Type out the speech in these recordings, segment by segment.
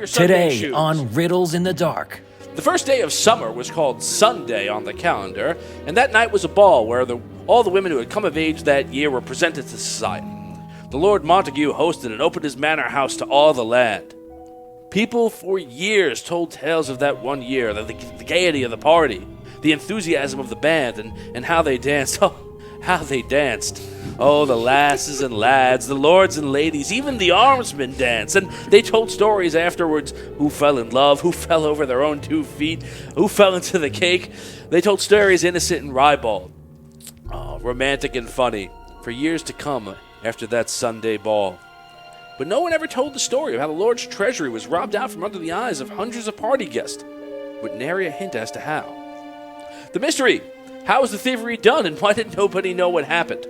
your Sunday Today shoes. on Riddles in the Dark. The first day of summer was called Sunday on the calendar, and that night was a ball where all the women who had come of age that year were presented to society. The Lord Montague hosted and opened his manor house to all the land. People for years told tales of that one year, the gaiety of the party, the enthusiasm of the band, and how they danced. Oh, how they danced. Oh, the lasses and lads, the lords and ladies, even the armsmen danced. And they told stories afterwards. Who fell in love, who fell over their own 2 feet, who fell into the cake. They told stories innocent and ribald. Oh, romantic and funny, for years to come after that Sunday ball. But no one ever told the story of how the Lord's treasury was robbed out from under the eyes of hundreds of party guests, with nary a hint as to how. The mystery! How was the thievery done, and why did nobody know what happened?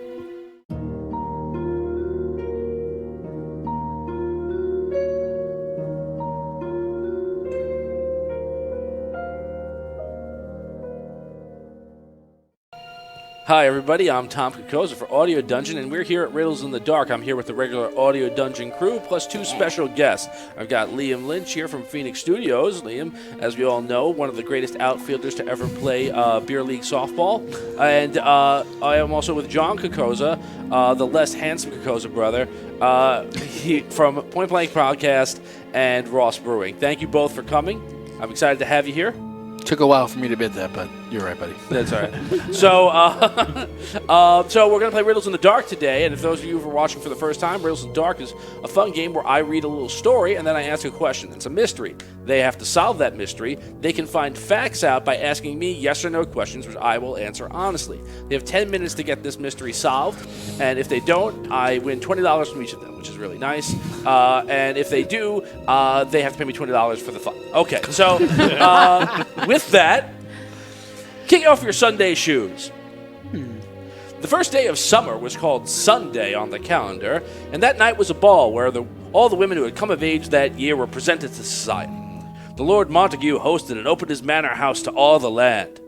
Hi everybody, I'm Tom Kokoza for Audio Dungeon, and we're here at Riddles in the Dark. I'm here with the regular Audio Dungeon crew, plus 2 special guests. I've got Liam Lynch here from Phoenix Studios. Liam, as we all know, one of the greatest outfielders to ever play beer league softball. And I am also with John Kokoza, the less handsome Kokoza brother, from Point Blank Podcast and Ross Brewing. Thank you both for coming. I'm excited to have you here. Took a while for me to bid that, but you're right, buddy. That's all right. So we're going to play Riddles in the Dark today, and if those of you who are watching for the first time, Riddles in the Dark is a fun game where I read a little story, and then I ask a question. It's a mystery. They have to solve that mystery. They can find facts out by asking me yes or no questions, which I will answer honestly. They have 10 minutes to get this mystery solved, and if they don't, I win $20 from each of them, which is really nice. And if they do, they have to pay me $20 for the fun. Okay, so with that, kick off your Sunday shoes. The first day of summer was called Sunday on the calendar, and that night was a ball where all the women who had come of age that year were presented to society. The Lord Montague hosted and opened his manor house to all the land.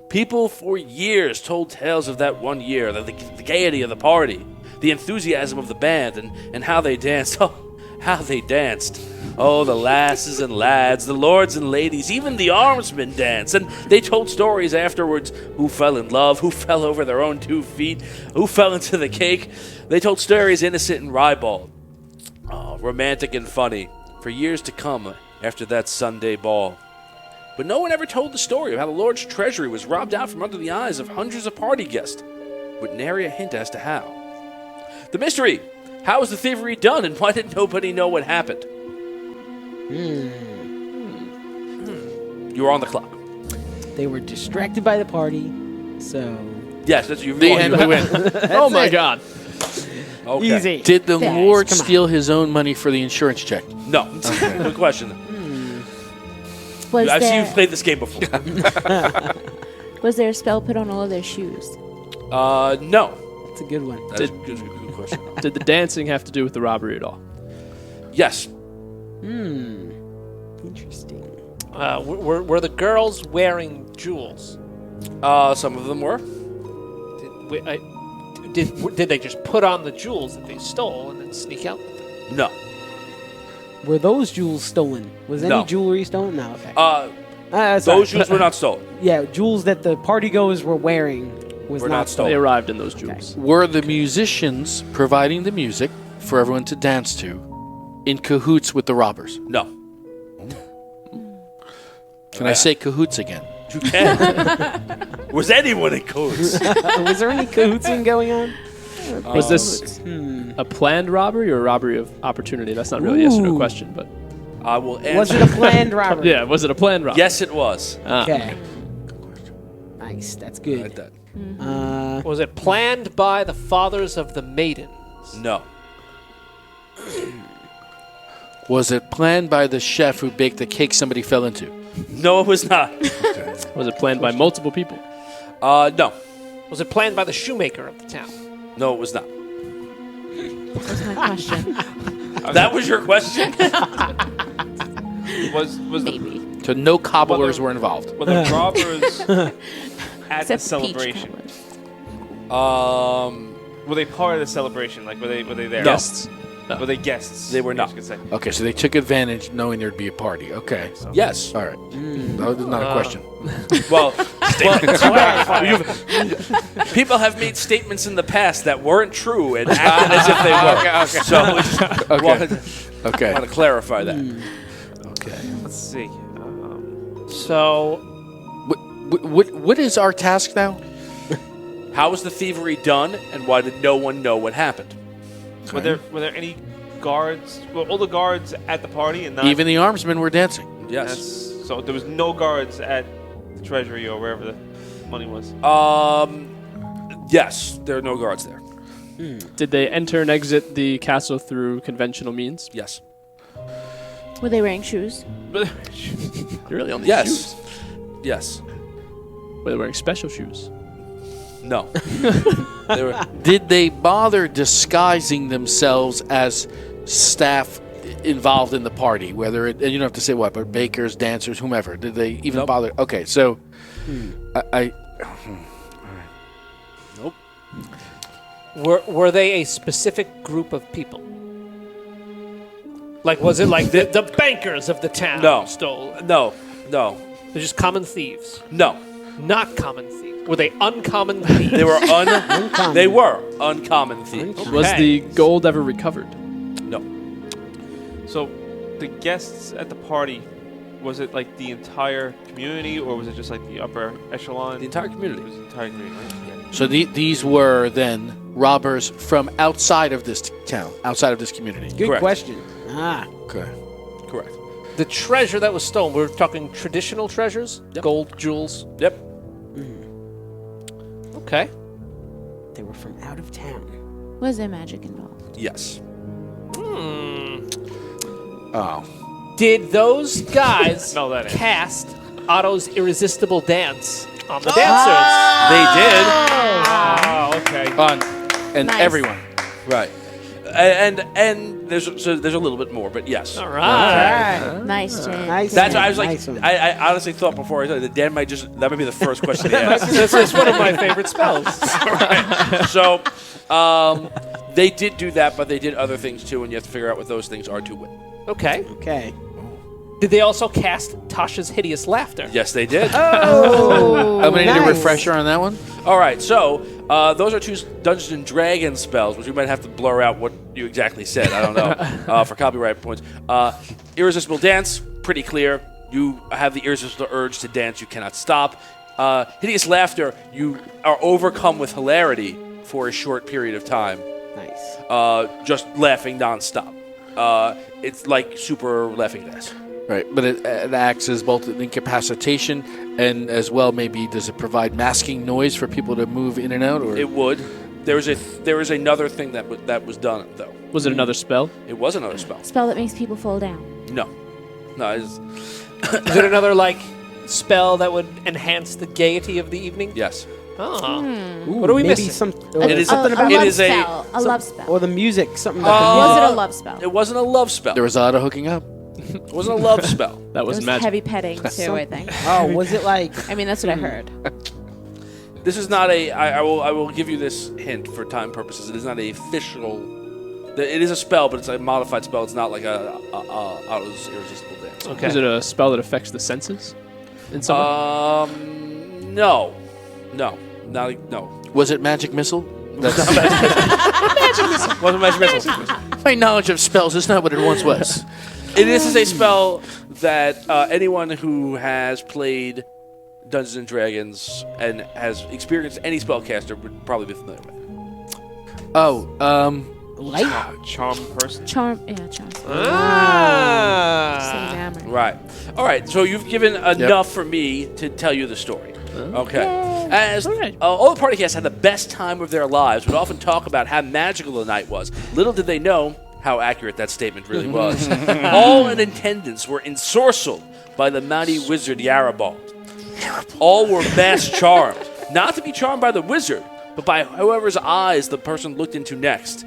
People for years told tales of that one year, the gaiety of the party, the enthusiasm of the band, and how they danced. Oh, how they danced. Oh, the lasses and lads, the lords and ladies, even the armsmen danced. And they told stories afterwards. Who fell in love, who fell over their own 2 feet, who fell into the cake. They told stories innocent and ribald. Oh, romantic and funny, for years to come after that Sunday ball. But no one ever told the story of how the Lord's treasury was robbed out from under the eyes of hundreds of party guests, with nary a hint as to how. The mystery! How was the thievery done, and why did nobody know what happened? You were on the clock. They were distracted by the party, so... Yes, that's you. The end we win. Oh my God. Okay. Easy. Did the Fast, Lord come on. steal his own money for the insurance check? No. Good question. Was I've seen there, you played this game before. was there a spell put on all of their shoes? No. That's a good one. That is a good question. Did the dancing have to do with the robbery at all? Yes. Interesting. Were the girls wearing jewels? Some of them were. Did they just put on the jewels that they stole and then sneak out with them? No. Were those jewels stolen? Was any No. jewelry stolen? No, okay. Those sorry. jewels were not stolen. Yeah, jewels that the partygoers were wearing was Were not not stolen. They arrived in those jewels. Were the musicians providing the music for everyone to dance to in cahoots with the robbers? No. Can I say cahoots again? You can. Was anyone in cahoots? Was there any cahootsing going on? Was this a planned robbery or a robbery of opportunity? That's not really a yes or no Ooh. question, but I will answer. Was it a planned robbery? yeah, was it a planned robbery? Yes, it was. Okay. Nice. That's good. Like that. Was it planned by the fathers of the maidens? No. Was it planned by the chef who baked the cake somebody fell into? No, it was not. Was it planned by multiple people? No. Was it planned by the shoemaker of the town? No, it was not. That's my question. That was your question? Was the Maybe. So no cobblers were involved. were the robbers at the Except celebration? peach colours. Were they part of the celebration? Like were they there? No. Guests? Were they guests? They were I guess not. you could say. Okay, so they took advantage knowing there'd be a party. Okay. Yes. All right. That was not a question. Well, people have made statements in the past that weren't true and acted as if they were. So we just Okay. want to clarify that. Okay. Let's see. So, What is our task now? How was the thievery done, and why did no one know what happened? Were there any guards? Were all the guards at the party and not Even the armsmen were dancing. Yes. So there was no guards at the treasury or wherever the money was. Yes, there are no guards there. did they enter and exit the castle through conventional means? Yes. Were they wearing shoes? You're really on the Yes. shoes. Yes. Were they wearing special shoes? No. They were, Did they bother disguising themselves as staff involved in the party? Whether it, and you don't have to say what, but bakers, dancers, whomever. Did they even Nope. bother? Okay, so nope. Were they a specific group of people? Like, was it like the bankers of the town No. stole? No. No. They're just common thieves. No. Not common thieves. Were they uncommon thieves? They were Uncommon. They were uncommon thieves. Was Okay. the gold ever recovered? No. So, the guests at the party, was it like the entire community, or was it just like the upper echelon? The entire It community. was the entire community, right? Yeah. so these were then robbers from outside of this town, outside of this community. Good Correct. question. Okay. Correct. The treasure that was stolen, we're talking traditional treasures? Yep. Gold, jewels? Yep. Okay. They were from out of town. Was there magic involved? Yes. Oh. Did those guys No, that ain't. cast Otto's irresistible dance on the dancers? They did. Oh, okay. And Nice. everyone. Right. And there's a little bit more, but yes. All right. Nice, Jane. Nice. That's one. why I was like, Nice one. I honestly thought before I said that Dan might that might be the first question they asked. This is one of my favorite spells. So, they did do that, but they did other things too, and you have to figure out what those things are to win. Okay. Okay. Did they also cast Tasha's hideous laughter? Yes, they did. Oh, I'm going to need a nice. refresher on that one. All right, so those are two Dungeons and Dragons spells, which we might have to blur out what you exactly said. I don't know for copyright points. Irresistible dance, pretty clear. You have the irresistible urge to dance. You cannot stop. Hideous laughter, you are overcome with hilarity for a short period of time, Nice. just laughing nonstop. It's like super laughing gas. Right, but it acts as both an incapacitation and as well maybe does it provide masking noise for people to move in and out? Or It would. There is another thing that was done though. Was it another spell? It was another spell. Spell that makes people fall down. No, it's, Is it another, like, spell that would enhance the gaiety of the evening? yes. Oh. Ooh, What are we maybe missing? It is- something a about it love is a- spell. A love spell. or the music. Something Uh, about Was it a love spell? It wasn't a love spell. there was a lot of hooking up. It wasn't a love spell. That There was was magic. heavy petting too, I think. Oh, was it like? I mean, that's what I heard. This is not a. I will give you this hint for time purposes. It is not a official. It is a spell, but it's a modified spell. It's not like a Otto's irresistible dance. Okay. Is it a spell that affects the senses? In some way? No, no. Was it magic missile? Wasn't magic missile. My knowledge of spells is not what it once was. This is a spell that anyone who has played Dungeons and Dragons and has experienced any spellcaster would probably be familiar with. Light? Charm person. Charm. Same Ah. memory. Right. All right. So you've given enough for me to tell you the story. Okay. As all the party guests had the best time of their lives, would often talk about how magical the night was. Little did they know how accurate that statement really was. All in attendance were ensorcelled by the mighty wizard Yarabald. All were mass charmed, not to be charmed by the wizard, but by whoever's eyes the person looked into next.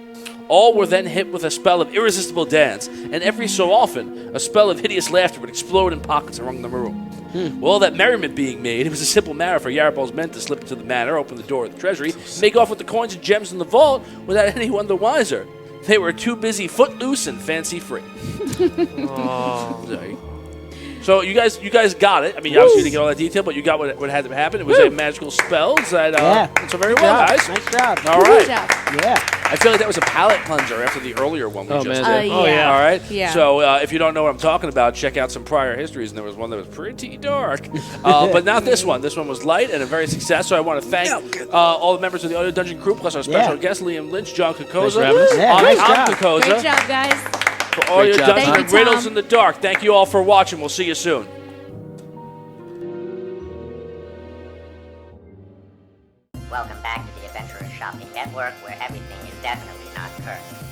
All were then hit with a spell of irresistible dance, and every so often, a spell of hideous laughter would explode in pockets among the room. With all that merriment being made, it was a simple matter for Yarabald's men to slip into the manor, open the door of the treasury, make off with the coins and gems in the vault without anyone the wiser. They were too busy footloose and fancy free. Sorry. So you guys got it. I mean, obviously you didn't get all that detail, but you got what had to happen. It was a magical spell. So very well, guys. Nice job. All Good right. job. Yeah. I feel like that was a palate cleanser after the earlier one we Oh, just man. did. Yeah. All right. Yeah. So if you don't know what I'm talking about, check out some prior histories, and there was one that was pretty dark. But not this one. This one was light and a very success. So I want to thank all the members of the Audio Dungeon crew, plus our special Yeah. guest Liam Lynch, John Thanks Kokoza, for having us. Yeah, I'm great Tom job. Kokoza, Great job, guys. for Audio Great job, Dungeon Tom. and Riddles Thank you, in the Dark. Thank you all for watching. We'll see you soon. Welcome back to the Adventurers Shopping Network, where everything is definitely not cursed.